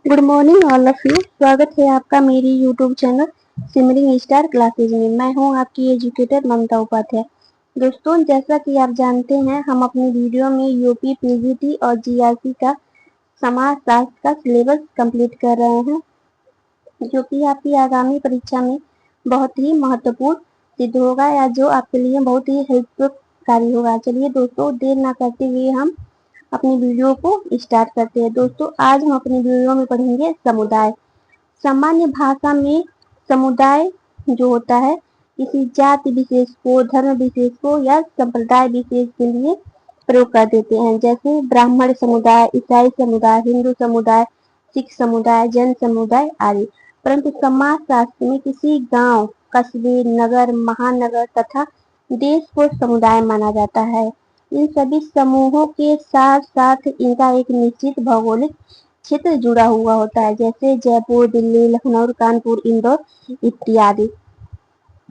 Good morning all of you. स्वागत है आपका मेरी YouTube channel simmering star classes में। मैं हूं आपकी एजुकेटर ममता उपाध्याय। दोस्तों, जैसा कि आप जानते हैं, हम अपनी वीडियो में यूपी पीजीटी और जीआरपी का समाज शास्त्र का सिलेबस कंप्लीट कर रहे हैं, जो कि आपकी आगामी परीक्षा में बहुत ही महत्वपूर्ण सिद्ध होगा या जो आपके लिए बहुत ही हेल्पफुल कार्य होगा। चलिए दोस्तों, देर ना करते हुए हम अपनी वीडियो को स्टार्ट करते हैं। दोस्तों, आज हम अपनी वीडियो में पढ़ेंगे समुदाय। सामान्य भाषा में समुदाय जो होता है किसी जाति विशेष को, धर्म विशेष को या संप्रदाय विशेष के लिए प्रयोग कर देते हैं, जैसे ब्राह्मण समुदाय, ईसाई समुदाय, हिंदू समुदाय, सिख समुदाय, जैन समुदाय आदि। परंतु समाज शास्त्र में किसी गांव, कस्बे, नगर, महानगर तथा देश को समुदाय माना जाता है। इन सभी समूहों के साथ साथ इनका एक निश्चित भौगोलिक क्षेत्र जुड़ा हुआ होता है, जैसे जयपुर, दिल्ली, लखनऊ, कानपुर, इंदौर इत्यादि।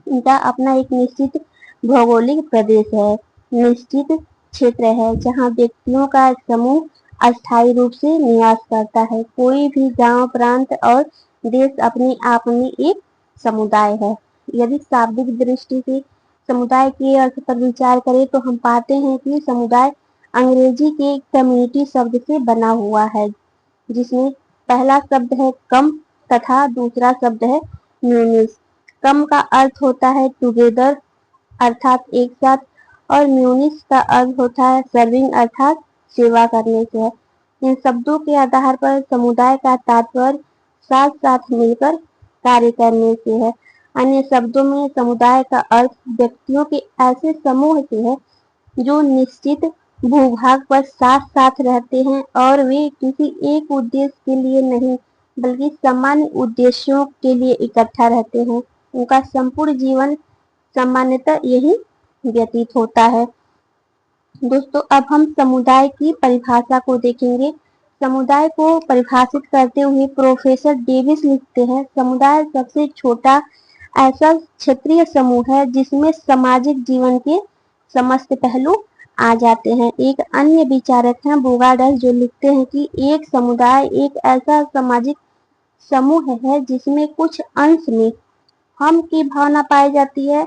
इनका अपना एक निश्चित भौगोलिक प्रदेश है, निश्चित क्षेत्र है, जहाँ व्यक्तियों का समूह अस्थायी रूप से निवास करता है। कोई भी गांव, प्रांत और देश अपने आप में एक समुदाय है। यदि शाब्दिक दृष्टि से समुदाय के अर्थ पर विचार करें तो हम पाते हैं कि समुदाय अंग्रेजी के कम्युनिटी शब्द से बना हुआ है, जिसमें पहला शब्द है कम तथा दूसरा शब्द है म्यूनिस। कम का अर्थ होता है टुगेदर अर्थात एक साथ, और म्यूनिस का अर्थ होता है सर्विंग अर्थात सेवा करने से है। इन शब्दों के आधार पर समुदाय का तात्पर्य साथ साथ मिलकर कार्य करने से है। अन्य शब्दों में समुदाय का अर्थ व्यक्तियों के ऐसे समूह से है जो निश्चित भूभाग पर साथ साथ रहते हैं और वे किसी एक उद्देश्य के लिए नहीं बल्कि सामान्य उद्देश्यों के लिए इकट्ठा रहते हैं। उनका संपूर्ण जीवन सामान्यतः यही व्यतीत होता है। दोस्तों, अब हम समुदाय की परिभाषा को देखेंगे। समुदाय को परिभाषित करते हुए प्रोफेसर डेविस लिखते हैं, समुदाय सबसे छोटा ऐसा क्षेत्रीय समूह है जिसमें सामाजिक जीवन के समस्त पहलू आ जाते हैं। एक अन्य विचारक हैं बोगार्डस, जो लिखते हैं कि एक समुदाय एक ऐसा सामाजिक समूह है जिसमें कुछ अंश में हम की भावना पाई जाती है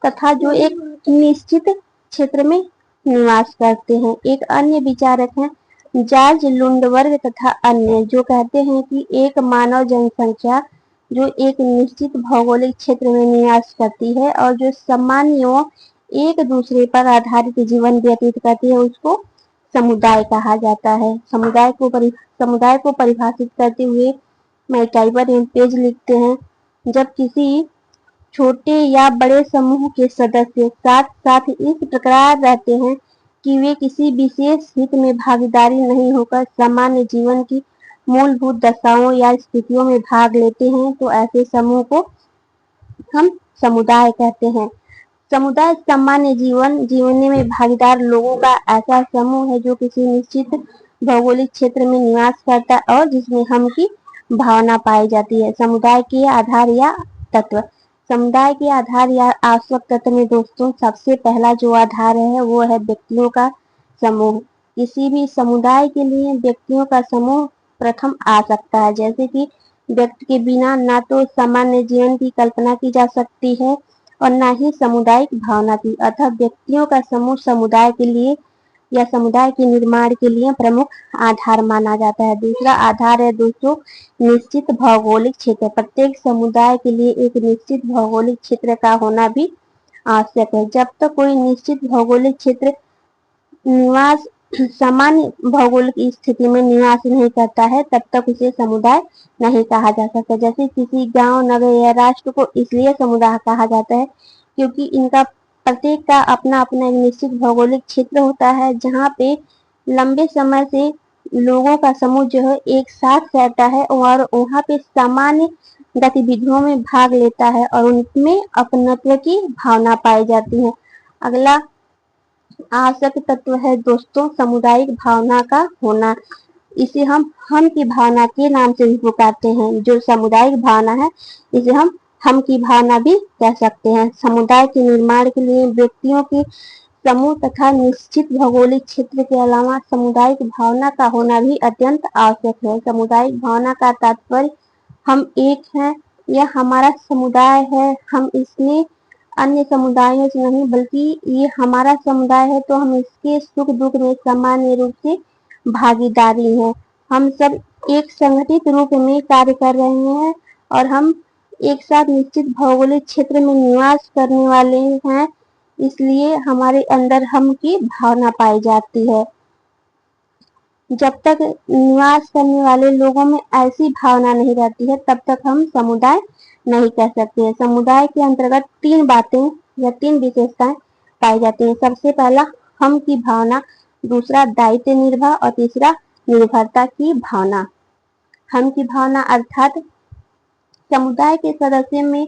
तथा जो एक निश्चित क्षेत्र में निवास करते हैं। एक अन्य विचारक हैं जॉर्ज लुंडबर्ग तथा अन्य, जो कहते हैं कि एक मानव जनसंख्या जो एक निश्चित भौगोलिक क्षेत्र में निवास करती है और जो सामान्य एक दूसरे पर आधारित जीवन व्यतीत करती है, उसको समुदाय कहा जाता है। समुदाय को परिभाषित करते हुए मैकइवर पेज लिखते हैं, जब किसी छोटे या बड़े समूह के सदस्य साथ साथ इस प्रकार रहते हैं कि वे किसी विशेष हित में भागीदारी नहीं होकर सामान्य जीवन की मूलभूत दशाओं या स्थितियों में भाग लेते हैं, तो ऐसे समूह को हम समुदाय कहते हैं। समुदाय सामान्य जीवन जीवने में भागीदार लोगों का ऐसा समूह है जो किसी निश्चित भौगोलिक क्षेत्र में निवास करता है और जिसमें हम की भावना पाई जाती है। समुदाय के आधार या तत्व। समुदाय के आधार या आवश्यक तत्व में दोस्तों सबसे पहला जो आधार है वो है व्यक्तियों का समूह। किसी भी समुदाय के लिए व्यक्तियों का समूह प्रथम आ सकता है, जैसे कि व्यक्ति के बिना ना तो सामान्य जीवन की कल्पना की जा सकती है और ना ही सामुदायिक भावना की। अतः व्यक्तियों का समूह समुदाय के लिए या समुदाय के निर्माण के लिए प्रमुख आधार माना जाता है। दूसरा आधार है दोस्तों निश्चित भौगोलिक क्षेत्र। प्रत्येक समुदाय के लिए एक निश्चित भौगोलिक क्षेत्र का होना भी आवश्यक है। जब तक कोई निश्चित भौगोलिक क्षेत्र निवास सामान्य भौगोलिक स्थिति में निवास नहीं करता है, तब तक उसे समुदाय नहीं कहा जा सकता। जैसे किसी गांव, नगर या राष्ट्र को इसलिए समुदाय कहा जाता है क्योंकि इनका प्रत्येक का अपना अपना एक निश्चित भौगोलिक क्षेत्र होता है, जहाँ पे लंबे समय से लोगों का समूह जो है एक साथ रहता है और वहाँ पे सामान्य गतिविधियों में भाग लेता है और उनमें अपनत्व की भावना पाई जाती है। अगला आवश्यक तत्व है दोस्तों सामुदायिक भावना का होना। इसे हम की भावना के नाम से भी पुकारते हैं। जो सामुदायिक भावना है इसे हम की भावना भी कह सकते हैं। समुदाय के निर्माण के लिए व्यक्तियों की समूह तथा निश्चित भौगोलिक क्षेत्र के अलावा सामुदायिक भावना का होना भी अत्यंत आवश्यक है। सामुदायिक भावना का तात्पर्य हम एक हैं, यह हमारा समुदाय है, हम इसमें अन्य समुदायों से नहीं बल्कि ये हमारा समुदाय है तो हम इसके सुख दुख में सामान्य रूप से भागीदारी है। हम सब एक संगठित रूप में कार्य कर रहे हैं और हम एक साथ निश्चित भौगोलिक क्षेत्र में निवास करने वाले हैं, इसलिए हमारे अंदर हम की भावना पाई जाती है। जब तक निवास करने वाले लोगों में ऐसी भावना नहीं रहती है तब तक हम समुदाय नहीं कह सकते हैं। समुदाय के अंतर्गत 3 बातें या 3 विशेषताएं पाई जाती हैं। सबसे पहला हम की भावना, दूसरा दायित्व निर्भर और तीसरा निर्भरता की भावना। हम की भावना अर्थात समुदाय के सदस्यों में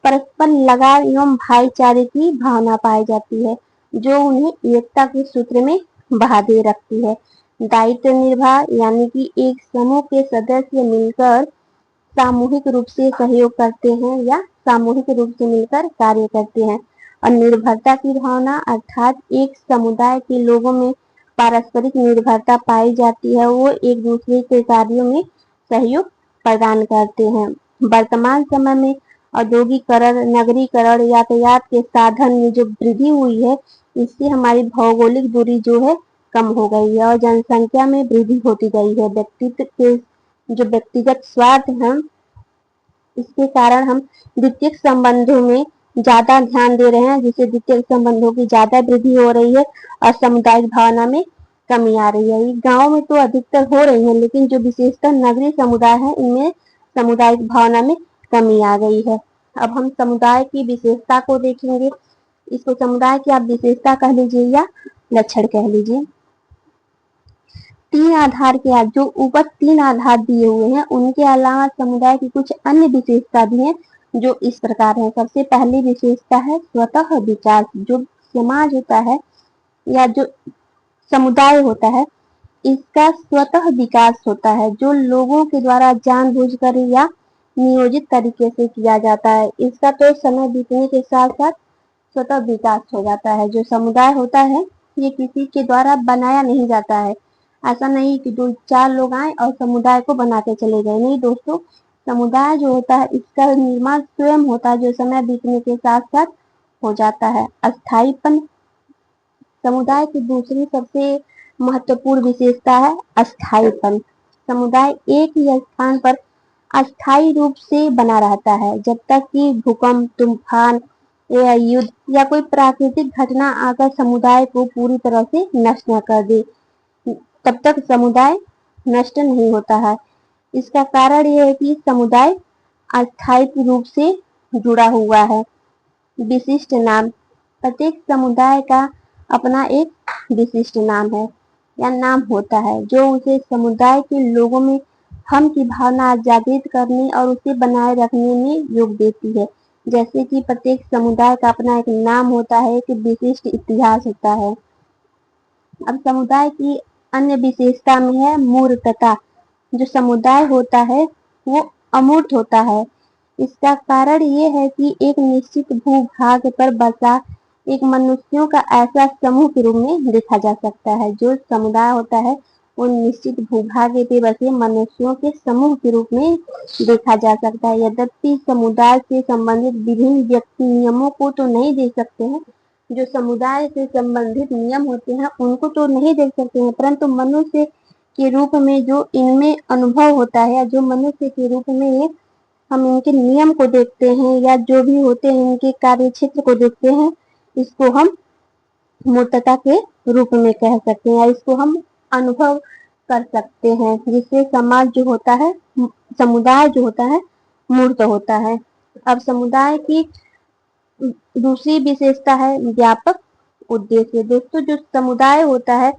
परस्पर लगाव एवं भाईचारे की भावना पाई जाती है, जो उन्हें एकता के सूत्र में बांधे रखती है। दायित्व निर्भर यानी कि एक समूह के सदस्य मिलकर सामूहिक रूप से सहयोग करते हैं या सामूहिक रूप से मिलकर कार्य करते हैं। और निर्भरता की भावना अर्थात एक समुदाय के लोगों में पारस्परिक निर्भरता पाई जाती है, वो एक दूसरे के कार्यों में सहयोग प्रदान करते हैं। वर्तमान समय में औद्योगिकरण, नगरीकरण, यातायात के साधन में जो वृद्धि हुई है, इससे हमारी भौगोलिक दूरी जो है कम हो गई है और जनसंख्या में वृद्धि होती गई है। व्यक्तित्व के जो व्यक्तिगत स्वार्थ हैं, इसके कारण हम द्वितीयक संबंधों में ज्यादा ध्यान दे रहे हैं, जिससे द्वितीयक संबंधों की ज्यादा वृद्धि हो रही है और सामुदायिक भावना में कमी आ रही है। गांव में तो अधिकतर हो रही है, लेकिन जो विशेषकर नगरीय समुदाय है, इनमें सामुदायिक भावना में कमी आ गई है। अब हम समुदाय की विशेषता को देखेंगे। इसको समुदाय की आप विशेषता कह लीजिए या लक्षण कह लीजिए। 3 आधार के आज जो ऊपर 3 आधार दिए हुए हैं, उनके अलावा समुदाय की कुछ अन्य विशेषता भी हैं जो इस प्रकार है। सबसे पहली विशेषता है स्वतः विकास। जो समाज होता है या जो समुदाय होता है, इसका स्वतः विकास होता है, जो लोगों के द्वारा जानबूझकर या नियोजित तरीके से किया जाता है। इसका तो समय बीतने के साथ साथ स्वतः विकास हो जाता है। जो समुदाय होता है, ये किसी के द्वारा बनाया नहीं जाता है। ऐसा नहीं कि 2-4 लोग आए और समुदाय को बनाते चले गए। नहीं दोस्तों, समुदाय जो होता है, इसका निर्माण स्वयं होता है, जो समय बीतने के साथ साथ हो जाता है। अस्थायीपन समुदाय की दूसरी सबसे महत्वपूर्ण विशेषता है अस्थायीपन। समुदाय एक ही स्थान पर अस्थायी रूप से बना रहता है, जब तक कि भूकंप, तूफान या युद्ध या कोई प्राकृतिक घटना आकर समुदाय को पूरी तरह से नष्ट न कर दे, तब तक समुदाय नष्ट नहीं होता है। इसका कारण यह है कि समुदाय अस्थायी रूप से जुड़ा हुआ है। विशिष्ट नाम प्रत्येक समुदाय का अपना एक विशिष्ट नाम है या नाम होता है, जो उसे समुदाय के लोगों में हम की भावना जागृत करने और उसे बनाए रखने में योग देती है। जैसे कि प्रत्येक समुदाय का अपना एक नाम होता है, एक विशिष्ट इतिहास होता है। अब समुदाय की अन्य विशेषता में है मूर्तता। जो समुदाय होता है वो अमूर्त होता है। इसका कारण ये है कि एक निश्चित भूभाग पर बसा एक मनुष्यों का ऐसा समूह के रूप में देखा जा सकता है। जो समुदाय होता है वो निश्चित भूभाग पे बसे मनुष्यों के समूह के रूप में देखा जा सकता है। यद्यपि समुदाय से संबंधित विभिन्न व्यक्ति नियमों को तो नहीं देख सकते हैं, जो समुदाय से संबंधित नियम होते हैं उनको तो नहीं देख सकते हैं, परंतु मनुष्य के रूप में जो इनमें अनुभव होता है या जो मनुष्य के रूप में हम इनके नियम को देखते हैं या जो भी होते हैं इनके कार्य क्षेत्र को देखते हैं, इसको हम मूर्तता के रूप में कह सकते हैं या इसको हम अनुभव कर सकते हैं, जिससे समाज जो होता है, समुदाय जो होता है मूर्त होता है। अब समुदाय की दूसरी विशेषता है व्यापक उद्देश्य। दोस्तों, जो समुदाय होता है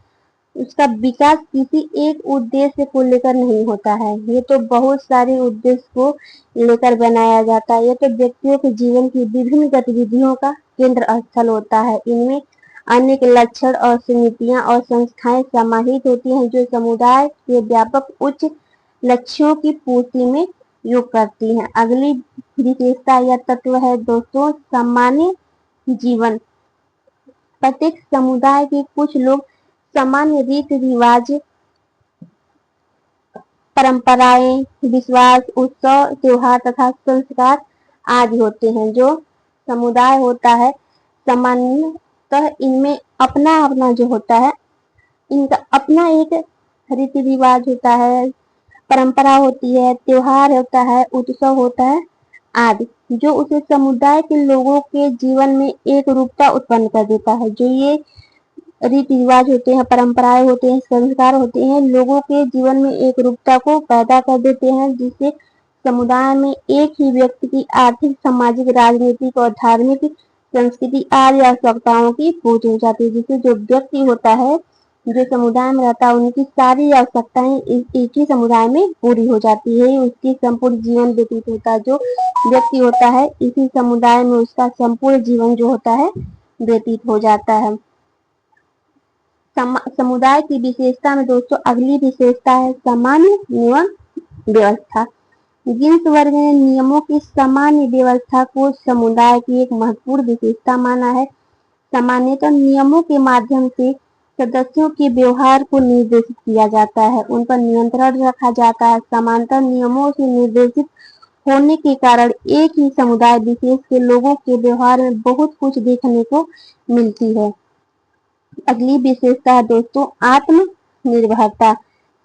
उसका विकास किसी एक उद्देश्य को लेकर नहीं होता है, ये तो बहुत सारे उद्देश्य को लेकर बनाया जाता है। ये तो व्यक्तियों के जीवन की विभिन्न गतिविधियों का केंद्र स्थल होता है। इनमें अनेक लक्षण और समितियां और संस्थाएं समाहित होती हैं, जो समुदाय के व्यापक उच्च लक्ष्यों की पूर्ति में योग करती हैं। अगली विशेषता या तत्व है दोस्तों सामान्य जीवन। प्रत्येक समुदाय के कुछ लोग सामान्य रीति रिवाज, परंपराएं, विश्वास, उत्सव, त्योहार तथा संस्कार आदि होते हैं। जो समुदाय होता है सामान्यतः इनमें अपना अपना जो होता है, इनका अपना एक रीति रिवाज होता है, परंपरा होती है, त्योहार होता है, उत्सव होता है आदि, जो उसे समुदाय के लोगों के जीवन में एक रूपता उत्पन्न कर देता है। जो ये रीति रिवाज होते हैं, परंपराएं होते हैं, संस्कार होते हैं, लोगों के जीवन में एक रूपता को पैदा कर देते हैं, जिससे समुदाय में एक ही व्यक्ति की आर्थिक, सामाजिक, राजनीतिक और धार्मिक, संस्कृति आदि आवश्यकताओं की पूर्ति हो जाती है। जिससे जो व्यक्ति होता है, जो समुदाय में रहता है, उनकी सारी आवश्यकताएं एक ही समुदाय में पूरी हो जाती है, उसकी संपूर्ण जीवन व्यतीत होता है। जो व्यक्ति होता है इसी समुदाय में उसका संपूर्ण जीवन जो होता है व्यतीत हो जाता है। समुदाय की विशेषता में दोस्तों अगली विशेषता है सामान्य नियम व्यवस्था। जिस वर्ग ने नियमों की सामान्य व्यवस्था को समुदाय की एक महत्वपूर्ण विशेषता माना है। सामान्यतः नियमों के माध्यम से सदस्यों के व्यवहार को निर्देशित किया जाता है, उन पर नियंत्रण रखा जाता है। समांतर नियमों से निर्देशित होने के कारण एक ही समुदाय विशेष के लोगों के व्यवहार में बहुत कुछ देखने को मिलती है। अगली विशेषता है दोस्तों आत्मनिर्भरता।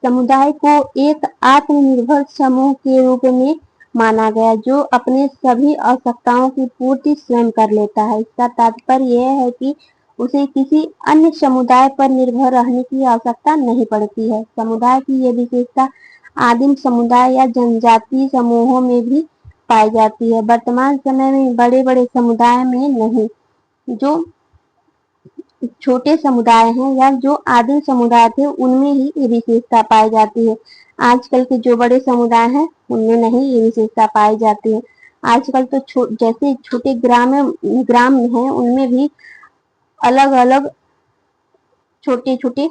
समुदाय को एक आत्मनिर्भर समूह के रूप में माना गया, जो अपने सभी आवश्यकताओं की पूर्ति स्वयं कर लेता है। इसका तात्पर्य यह है कि उसे किसी अन्य समुदाय पर निर्भर रहने की आवश्यकता नहीं पड़ती है। समुदाय की यह विशेषता आदिम समुदाय या जनजातीय समूहों में भी पाई जाती है, वर्तमान समय में बड़े बड़े समुदाय में नहीं। जो छोटे समुदाय हैं या जो आदिम समुदाय थे उनमें ही ये विशेषता पाई जाती है। आजकल के जो बड़े समुदाय हैं उनमें नहीं ये विशेषता पाई जाती है। आजकल तो जैसे छोटे ग्राम हैं उनमें भी अलग अलग छोटे छोटे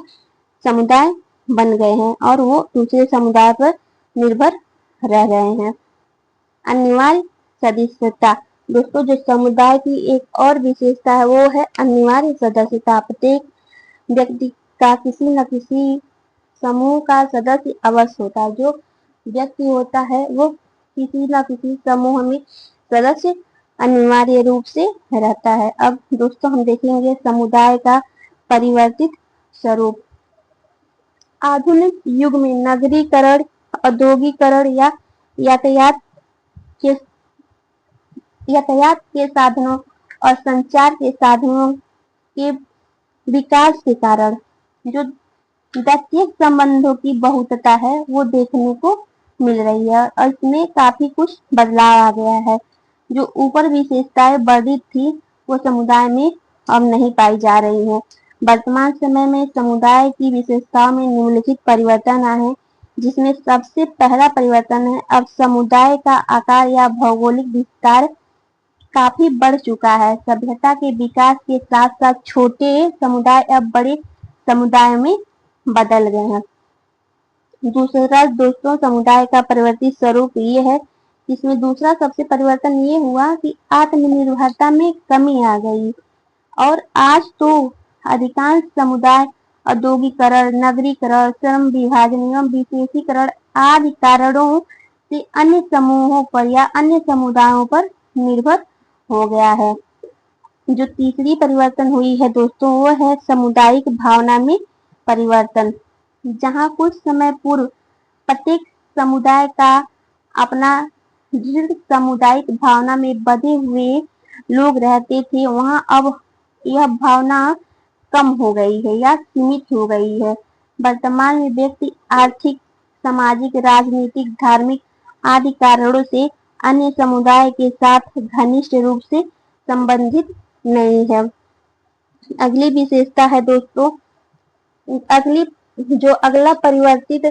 समुदाय बन गए हैं और वो दूसरे समुदाय पर निर्भर रह रहे हैं। अनिवार्य सदस्यता। दोस्तों जो समुदाय की एक और विशेषता है वो है अनिवार्य सदस्यता। प्रत्येक व्यक्ति का किसी न किसी समूह का सदस्य अवश्य होता है। जो व्यक्ति होता है वो किसी न किसी समूह में सदस्य अनिवार्य रूप से रहता है। अब दोस्तों हम देखेंगे समुदाय का परिवर्तित स्वरूप। आधुनिक युग में नगरीकरण, औद्योगिकरण या यातायात के साधनों और संचार के साधनों के विकास के कारण जो व्यक्तिगत संबंधों की बहुलता है वो देखने को मिल रही है और इसमें काफी कुछ बदलाव आ गया है। जो ऊपर विशेषताएं वर्णित थी वो समुदाय में अब नहीं पाई जा रही है। वर्तमान समय में समुदाय की विशेषताओं में निम्नलिखित परिवर्तन आए हैं, जिसमें सबसे पहला परिवर्तन है अब समुदाय का आकार या भौगोलिक विस्तार काफी बढ़ चुका है। सभ्यता के विकास के साथ साथ छोटे समुदाय अब बड़े समुदाय में बदल गए हैं। दूसरा दोस्तों समुदाय का परिवर्तित स्वरूप ये है, इसमें दूसरा सबसे परिवर्तन ये हुआ कि आत्मनिर्भरता में कमी आ गई और आज तो अधिकांश समुदाय औद्योगिकरण, नगरीकरण, श्रम विभाजन एवं विशेषीकरण आदि कारणों से अन्य समूहों पर या अन्य समुदायों पर निर्भर हो गया है। जो तीसरी परिवर्तन हुई है दोस्तों वो है सामुदायिक भावना में परिवर्तन। जहां कुछ समय पूर्व प्रत्येक समुदाय का अपना दृढ़ सामुदायिक भावना में बंधे हुए लोग रहते थे, वहां अब यह भावना कम हो गई है या सीमित हो गई है। वर्तमान में व्यक्ति आर्थिक, सामाजिक, राजनीतिक, धार्मिक आदि कारणों से अन्य समुदाय के साथ घनिष्ठ रूप से संबंधित नहीं है। अगली विशेषता है दोस्तों जो अगला परिवर्तित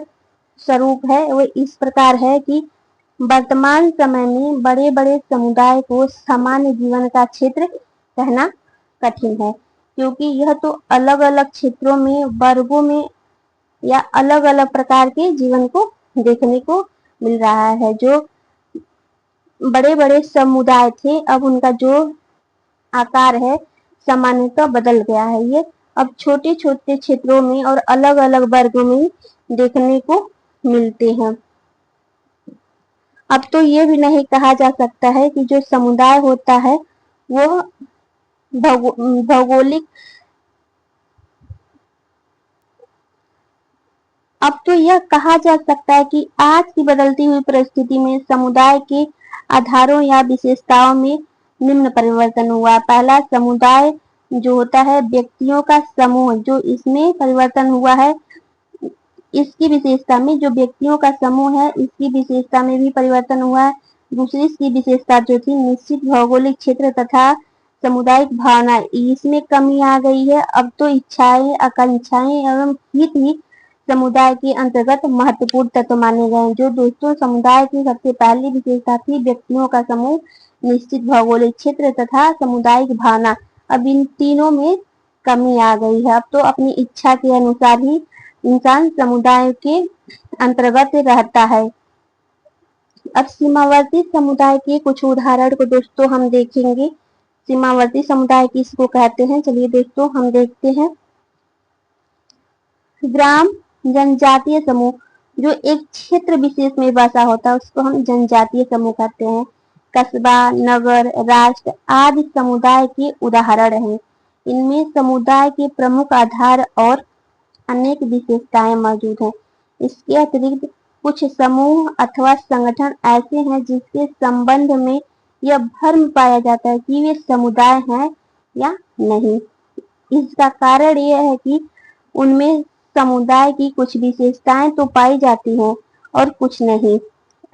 स्वरूप है वो इस प्रकार है कि वर्तमान समय में बड़े बड़े समुदाय को सामान्य जीवन का क्षेत्र कहना कठिन है, क्योंकि यह तो अलग अलग क्षेत्रों में, वर्गों में या अलग अलग प्रकार के जीवन को देखने को मिल रहा है। जो बड़े बड़े समुदाय थे अब उनका जो आकार है सामान्यतः बदल गया है। ये अब छोटे छोटे क्षेत्रों में और अलग अलग वर्गों में देखने को मिलते हैं। अब तो ये भी नहीं कहा जा सकता है कि जो समुदाय होता है वो भौगोलिक अब तो यह कहा जा सकता है कि आज की बदलती हुई परिस्थिति में समुदाय के आधारों या विशेषताओं में निम्न परिवर्तन हुआ। पहला, समुदाय जो होता है व्यक्तियों का समूह, जो इसमें परिवर्तन हुआ है। इसकी विशेषता में जो व्यक्तियों का समूह है, इसकी विशेषता में भी परिवर्तन हुआ है। दूसरी इसकी विशेषता जो थी निश्चित भौगोलिक क्षेत्र तथा सामुदायिक भावना, इसमें कमी आ गई है। अब तो इच्छाएं, आकांक्षाएं एवं हित ही समुदाय के अंतर्गत महत्वपूर्ण तत्व माने गए हैं। जो दोस्तों समुदाय की सबसे पहली विशेषता थी व्यक्तियों का समूह, निश्चित भौगोलिक क्षेत्र तथा सामुदायिक भावना, अब इन तीनों में कमी आ गई है। अब तो अपनी इच्छा के अनुसार ही इंसान समुदाय के अंतर्गत रहता है। अब सीमावर्ती समुदाय के कुछ उदाहरण को दोस्तों हम देखेंगे। सीमावर्ती समुदाय किसको कहते हैं, चलिए दोस्तों हम देखते हैं। ग्राम जनजातीय समूह, जो एक क्षेत्र विशेष में बसा होता है उसको हम जनजातीय समूह कहते हैं। कस्बा, नगर, राष्ट्र आदि समुदाय के उदाहरण हैं। इनमें समुदाय के प्रमुख आधार और अनेक विशेषताएं मौजूद हैं। इसके अतिरिक्त कुछ समूह अथवा संगठन ऐसे हैं जिसके संबंध में यह भ्रम पाया जाता है कि वे समुदाय हैं या नहीं। इसका कारण यह है कि उनमें समुदाय की कुछ विशेषताएं तो पाई जाती हैं और कुछ नहीं।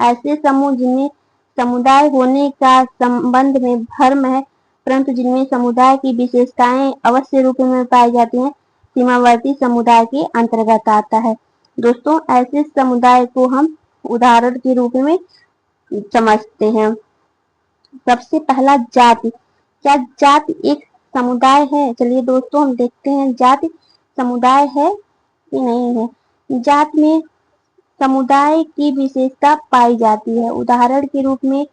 ऐसे समूह जिनमें समुदाय होने का संबंध में भ्रम है, परंतु जिनमें समुदाय की विशेषताएं अवश्य रूप में पाई जाती हैं, सीमावर्ती समुदाय के अंतर्गत आता है। दोस्तों ऐसे समुदाय को हम उदाहरण के रूप में समझते हैं। सबसे पहला जाति। क्या जाति एक समुदाय है? चलिए दोस्तों हम देखते हैं जाति समुदाय है कि नहीं है। जाति में समुदाय की विशेषता पाई जाती है। उदाहरण के रूप में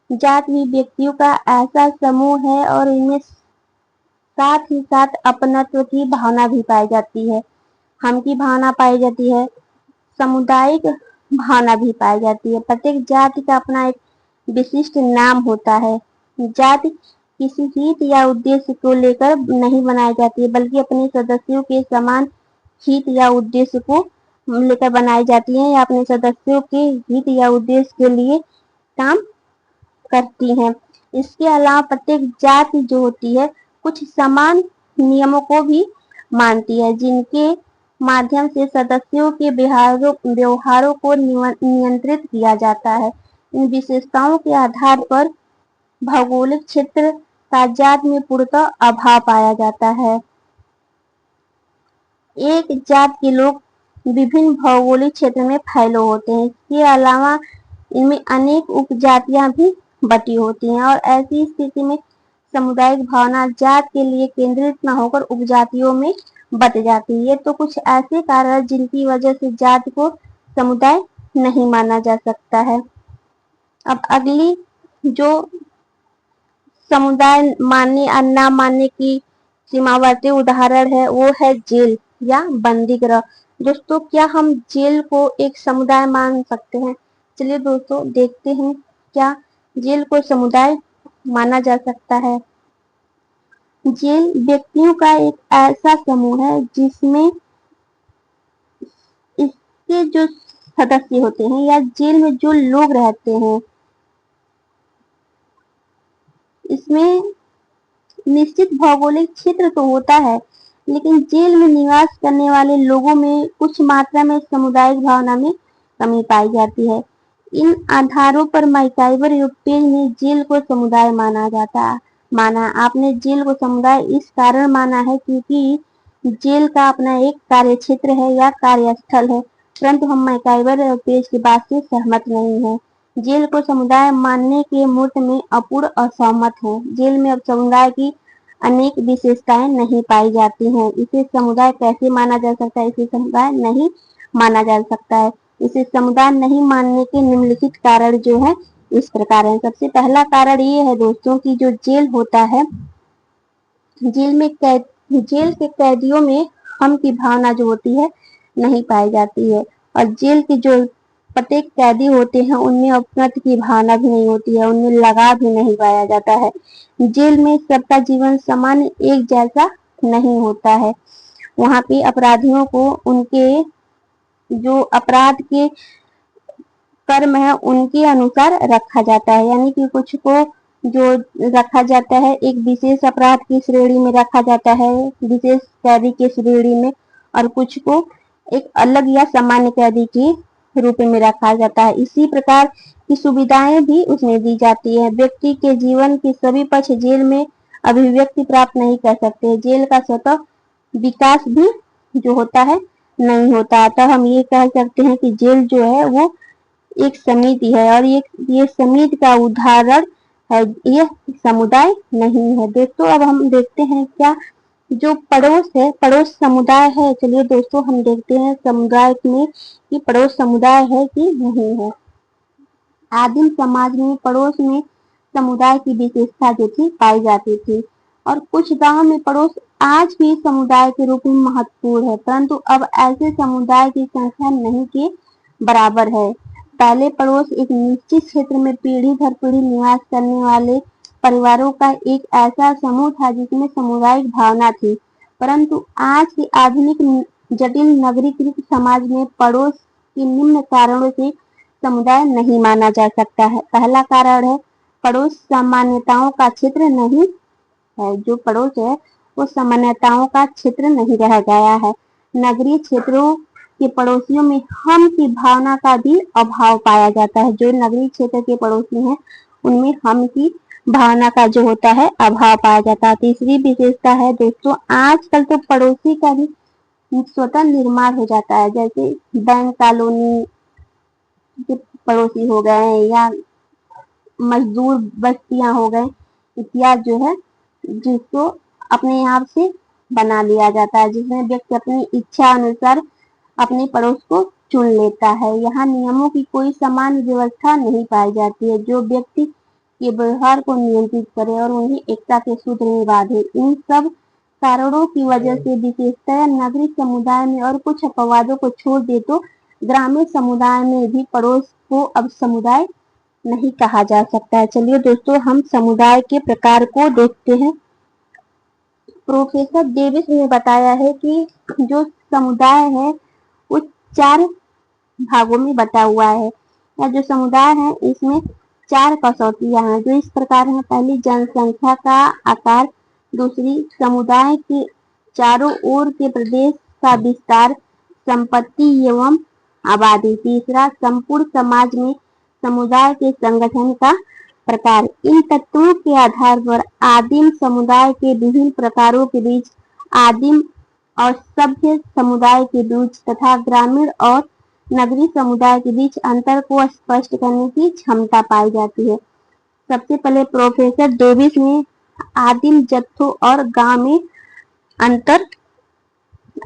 जाति भी व्यक्तियों का ऐसा समूह है और इनमें साथ ही साथ अपनत्व की भावना भी पाई जाती है, हम की भावना पाई जाती है, सामुदायिक भावना भी पाई जाती है। प्रत्येक जाति का अपना एक विशिष्ट नाम होता है। जाति किसी हित या उद्देश्य को लेकर नहीं बनाई जाती है, बल्कि अपने सदस्यों के समान हित या उद्देश्य को लेकर बनाई जाती है या अपने सदस्यों के हित या उद्देश्य के लिए काम करती हैं। इसके अलावा प्रत्येक जाति जो होती है कुछ समान नियमों को भी मानती है, जिनके माध्यम से सदस्यों के व्यवहारों को नियंत्रित किया जाता है। इन विशेषताओं के आधार पर भौगोलिक क्षेत्र का जाति में पूर्णतः अभाव पाया जाता है। एक जाति के लोग विभिन्न भौगोलिक क्षेत्र में फैले होते हैं। इसके अलावा इनमें अनेक उपजातियां भी बटी होती हैं और ऐसी स्थिति में सामुदायिक भावना जाति के लिए केंद्रित न होकर उपजातियों में बट जाती है। ये तो कुछ ऐसे कारण जिनकी वजह से जाति को समुदाय नहीं माना जा सकता है। अब अगली जो समुदाय मानने और न मानने की सीमावर्ती उदाहरण है वो है जेल या बंदी गृह। दोस्तों क्या हम जेल को एक समुदाय मान सकते हैं? चलिए दोस्तों देखते हैं क्या जेल को समुदाय माना जा सकता है। जेल व्यक्तियों का एक ऐसा समूह है जिसमें इसके जो सदस्य होते हैं या जेल में जो लोग रहते हैं, इसमें निश्चित भौगोलिक क्षेत्र तो होता है, लेकिन जेल में निवास करने वाले लोगों में कुछ मात्रा में सामुदायिक भावना में कमी पाई जाती है। इन आधारों पर मैकाइवर यूरोपियन ने जेल को समुदाय माना। आपने जेल को समुदाय इस कारण माना है क्योंकि जेल का अपना एक कार्य क्षेत्र है या कार्यस्थल है, परंतु हम मैकाइवर यूरोपियन की बात से सहमत नहीं है। जेल को समुदाय मानने के मूर्त में अपूर्ण असहमत है। जेल में अब समुदाय की अनेक विशेषताएं नहीं पाई जाती हैं। इसे समुदाय कैसे माना जा सकता है? इसे समुदाय नहीं माना जा सकता है। इसे समुदाय नहीं मानने के निम्नलिखित कारण जो है इस प्रकार है। सबसे पहला कारण ये है दोस्तों कि जो जेल होता है जेल के कैदियों में हम की भावना जो होती है नहीं पाई जाती है, और जेल के जो प्रत्येक कैदी होते हैं उनमें अपनत्व की भावना भी नहीं होती है, उनमें लगाव भी नहीं पाया जाता है। जेल में सबका जीवन सामान्य एक जैसा नहीं होता है। वहाँ पे अपराधियों को उनके जो अपराध के कर्म है उनके अनुसार रखा जाता है, यानी कि कुछ को जो रखा जाता है एक विशेष अपराध की श्रेणी में रखा जाता है, विशेष कैदी की श्रेणी में, और कुछ को एक अलग या सामान्य कैदी के रूप में रखा जाता है। इसी प्रकार की सुविधाएं भी उसमें दी जाती है। व्यक्ति के जीवन के सभी पक्ष जेल में अभिव्यक्ति प्राप्त नहीं कर सकते। जेल का स्वतः विकास भी जो होता है नहीं होता। अतः हम ये कह सकते हैं कि जेल जो है वो एक समिति है, और ये समिति का उदाहरण है, यह समुदाय नहीं है। दोस्तों अब हम देखते हैं क्या जो पड़ोस है, पड़ोस समुदाय है। चलिए दोस्तों हम देखते हैं समुदाय में कि पड़ोस समुदाय है कि नहीं है। आदिम समाज में पड़ोस में समुदाय की विशेषता जो थी पाई जाती थी, और कुछ गांव में पड़ोस आज भी समुदाय के रूप में महत्वपूर्ण है, परंतु अब ऐसे समुदाय की संख्या नहीं के बराबर है। पहले पड़ोस एक निश्चित क्षेत्र में पीढ़ी दर पीढ़ी निवास करने वाले परिवारों का एक ऐसा समूह था जिसमें सामुदायिक भावना थी, परंतु आज के आधुनिक जटिल नगरीकृत समाज में पड़ोस के निम्न कारणों से समुदाय नहीं माना जा सकता है। पहला कारण है पड़ोस सामान्यताओं का क्षेत्र नहीं है। जो पड़ोस है वो सामान्यताओं का क्षेत्र नहीं रह गया है। नगरीय क्षेत्रों के पड़ोसियों में हम की भावना का भी अभाव पाया जाता है। जो नगरीय क्षेत्र के पड़ोसी हैं उनमें हम की भावना का जो होता है अभाव पाया जाता है। तीसरी विशेषता है दोस्तों, आजकल तो पड़ोसी का भी स्वतः निर्माण हो जाता है, जैसे बैंक कॉलोनी के पड़ोसी हो गए या मजदूर बस्तियां हो गए इत्यादि जो है, जिसको अपने आप से बना लिया जाता है, जिसमें व्यक्ति अपनी इच्छा अनुसार अपने पड़ोस को चुन लेता है। यहाँ नियमों की कोई समान व्यवस्था नहीं पाई जाती है जो व्यक्ति के व्यवहार को नियंत्रित करे और उन्हें एकता के सूत्र में बांधे। इन सब कारणों की वजह से विशेषतः नगरीय समुदाय में और कुछ अपवादों को छोड़ दे तो ग्रामीण समुदाय में भी पड़ोस को अब समुदाय नहीं कहा जा सकता है। चलिए दोस्तों हम समुदाय के प्रकार को देखते हैं। प्रोफेसर डेविस ने बताया है कि जो समुदाय है वो 4 भागों में बटा हुआ है, या जो समुदाय है इसमें 4 कसौटियां हैं जो इस प्रकार हैं। पहली, जनसंख्या का आकार। दूसरी, समुदाय के चारों ओर के प्रदेश का विस्तार, संपत्ति एवं आबादी। तीसरा, संपूर्ण समाज में समुदाय के संगठन का प्रकार। इन तत्वों के आधार पर आदिम समुदाय के विभिन्न प्रकारों के बीच, आदिम और सभ्य समुदाय के बीच तथा ग्रामीण और नगरीय समुदाय के बीच अंतर को स्पष्ट करने की क्षमता पाई जाती है। सबसे पहले प्रोफेसर डेविस ने आदिम जत्थों और गांव में अंतर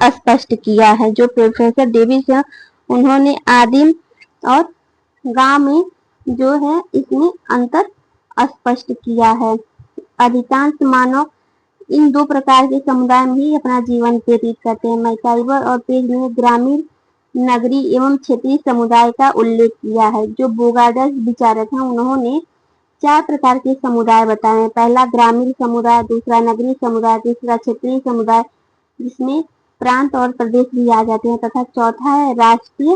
स्पष्ट किया है। जो प्रोफेसर डेविस है उन्होंने आदिम और गांव में जो है इसमें अंतर स्पष्ट किया है। अधिकांश मानव इन 2 प्रकार के समुदाय में ही अपना जीवन व्यतीत करते हैं। मैकाइवर और पेज ने ग्रामीण, नगरीय एवं क्षेत्रीय समुदाय का उल्लेख किया है। जो बोगार्डस विचारक हैं उन्होंने 4 प्रकार के समुदाय बताए हैं। पहला ग्रामीण समुदाय, दूसरा नगरीय समुदाय, तीसरा क्षेत्रीय समुदाय जिसमें प्रांत और प्रदेश भी आ जाते हैं, तथा चौथा है राष्ट्रीय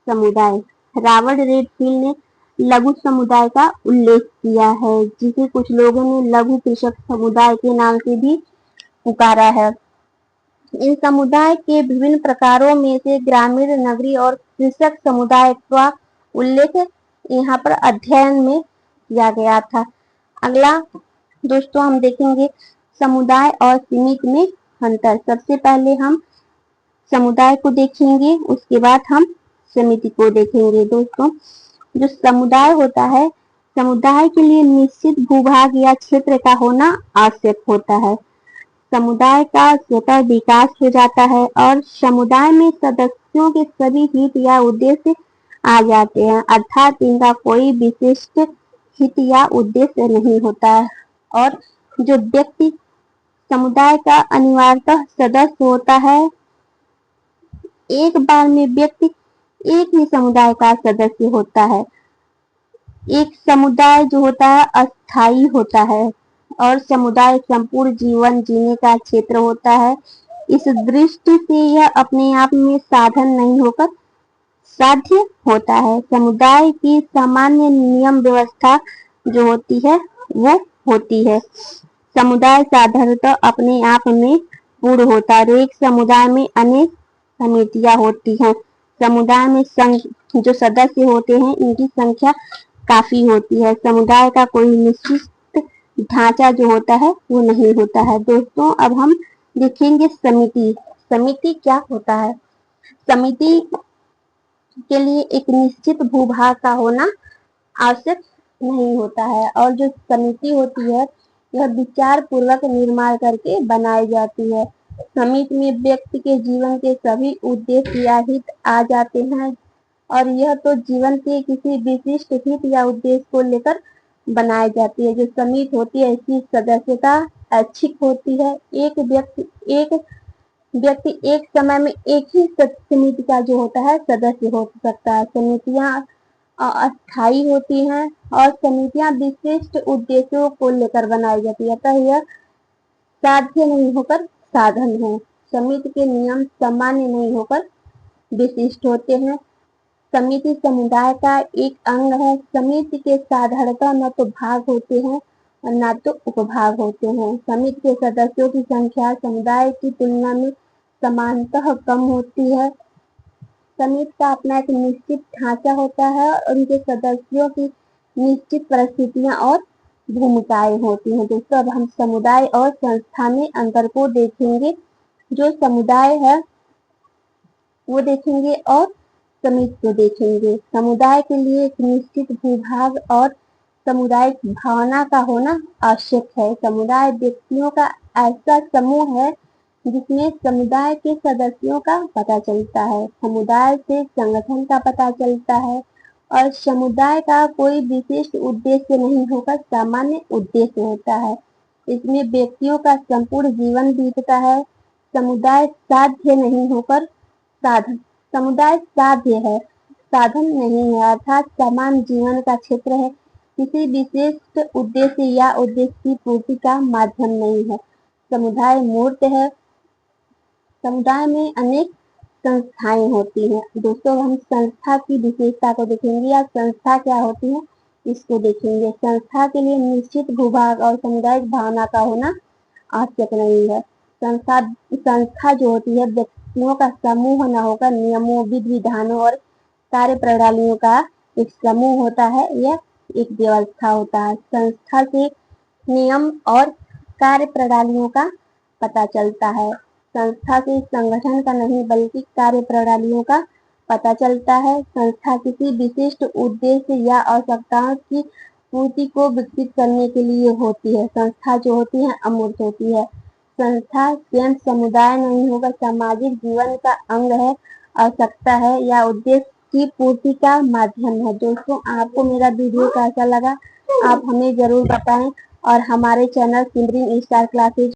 समुदाय। रॉबर्ट रेडफील्ड ने लघु समुदाय का उल्लेख किया है, जिसे कुछ लोगों ने लघु कृषक समुदाय के नाम से भी पुकारा है। इन समुदाय के विभिन्न प्रकारों में से ग्रामीण, नगरीय और कृषक समुदाय का उल्लेख यहाँ पर अध्ययन में किया गया था। अगला दोस्तों हम देखेंगे समुदाय और सीमित में अंतर। सबसे पहले हम समुदाय को देखेंगे, उसके बाद हम समिति को देखेंगे। दोस्तों जो समुदाय होता है, समुदाय के लिए निश्चित भूभाग या क्षेत्र का होना आवश्यक होता है। समुदाय का स्वतः विकास हो जाता है और समुदाय में सदस्यों के सभी हित या उद्देश्य आ जाते हैं, अर्थात इनका कोई विशिष्ट हित या उद्देश्य नहीं होता है। और जो व्यक्ति समुदाय का अनिवार्यतः सदस्य होता है। एक बार में व्यक्ति एक ही समुदाय का सदस्य होता है। एक समुदाय जो होता है अस्थायी होता है और समुदाय संपूर्ण जीवन जीने का क्षेत्र होता है। इस दृष्टि से यह अपने आप में साधन नहीं होकर साध्य होता है। समुदाय की सामान्य नियम व्यवस्था जो होती है वो होती है। समुदाय साधारणतः अपने आप में पूर्ण होता है। एक समुदाय में अनेक समितियां होती हैं। समुदाय में जो सदस्य होते हैं इनकी संख्या काफी होती है। समुदाय का कोई निश्चित ढांचा जो होता है वो नहीं होता है। दोस्तों अब हम देखेंगे समिति। समिति क्या होता है? समिति के लिए एक निश्चित भूभाग का होना आवश्यक नहीं होता है और जो समिति होती है यह विचार पूर्वक निर्माण करके बनाई जाती है। समिति में व्यक्ति के जीवन के सभी उद्देश्य या हित आ जाते हैं और यह तो जीवन के किसी विशिष्ट हित या उद्देश्य को लेकर बनाई जाती है। जो समिति होती है इसकी सदस्यता ऐच्छिक होती है। एक व्यक्ति एक समय में एक ही समिति का जो होता है सदस्य हो सकता है। समितियां अस्थायी होती हैं और समितियां विशिष्ट उद्देश्यों को लेकर बनाई जाती है। अतः यह साध्य नहीं होकर साधन है। समिति के नियम सामान्य नहीं होकर विशिष्ट होते हैं। समिति समुदाय का एक अंग है। समिति के साधारणतः न तो भाग होते हैं और न तो उपभाग होते हैं। समिति के सदस्यों की संख्या समुदाय की तुलना में समानतः कम होती है। समिति का अपना एक निश्चित ढांचा होता है और उनके सदस्यों की निश्चित परिस्थितियां और भूमिकाएं होती हैं। दोस्तों अब हम समुदाय और संस्था में अंतर को देखेंगे। जो समुदाय है वो देखेंगे और समिति को देखेंगे। समुदाय के लिए एक निश्चित भूभाग और सामुदायिक भावना का होना आवश्यक है। समुदाय व्यक्तियों का ऐसा समूह है जिसमें समुदाय के सदस्यों का पता चलता है। समुदाय से संगठन का पता चलता है और समुदाय का कोई विशिष्ट उद्देश्य नहीं होकर सामान्य उद्देश्य होता है। इसमें व्यक्तियों का संपूर्ण जीवन बीतता है। समुदाय साध्य नहीं होकर साधन। समुदाय साध्य है, साधन नहीं है, अर्थात समान जीवन का क्षेत्र है। किसी विशिष्ट उद्देश्य या उद्देश्य की पूर्ति का माध्यम नहीं है। समुदाय मूर्त है। समुदाय में अनेक संस्थाएं होती हैं। दोस्तों हम संस्था की विशेषता को देखेंगे या संस्था क्या होती है इसको देखेंगे। संस्था के लिए निश्चित भूभाग और सामुदायिक भावना का होना आवश्यक नहीं है। संस्था जो होती है व्यक्तियों का समूह न होकर नियमों, विधि विधानों और कार्य प्रणालियों का एक समूह होता है। यह एक व्यवस्था होता है। संस्था से नियम और कार्य प्रणालियों का पता चलता है। संस्था से संगठन का नहीं बल्कि कार्य प्रणालियों का पता चलता है। संस्था किसी विशिष्ट उद्देश्य या आवश्यकताओं की पूर्ति को विकसित करने के लिए होती है। संस्था जो होती है अमूर्त होती है। संस्था स्वयं समुदाय नहीं होकर सामाजिक जीवन का अंग है, आवश्यकता है या उद्देश्य की पूर्ति का माध्यम है। दोस्तों आपको मेरा वीडियो कैसा लगा आप हमें जरूर बताएं और हमारे चैनल सिमरिंग स्टार क्लासेज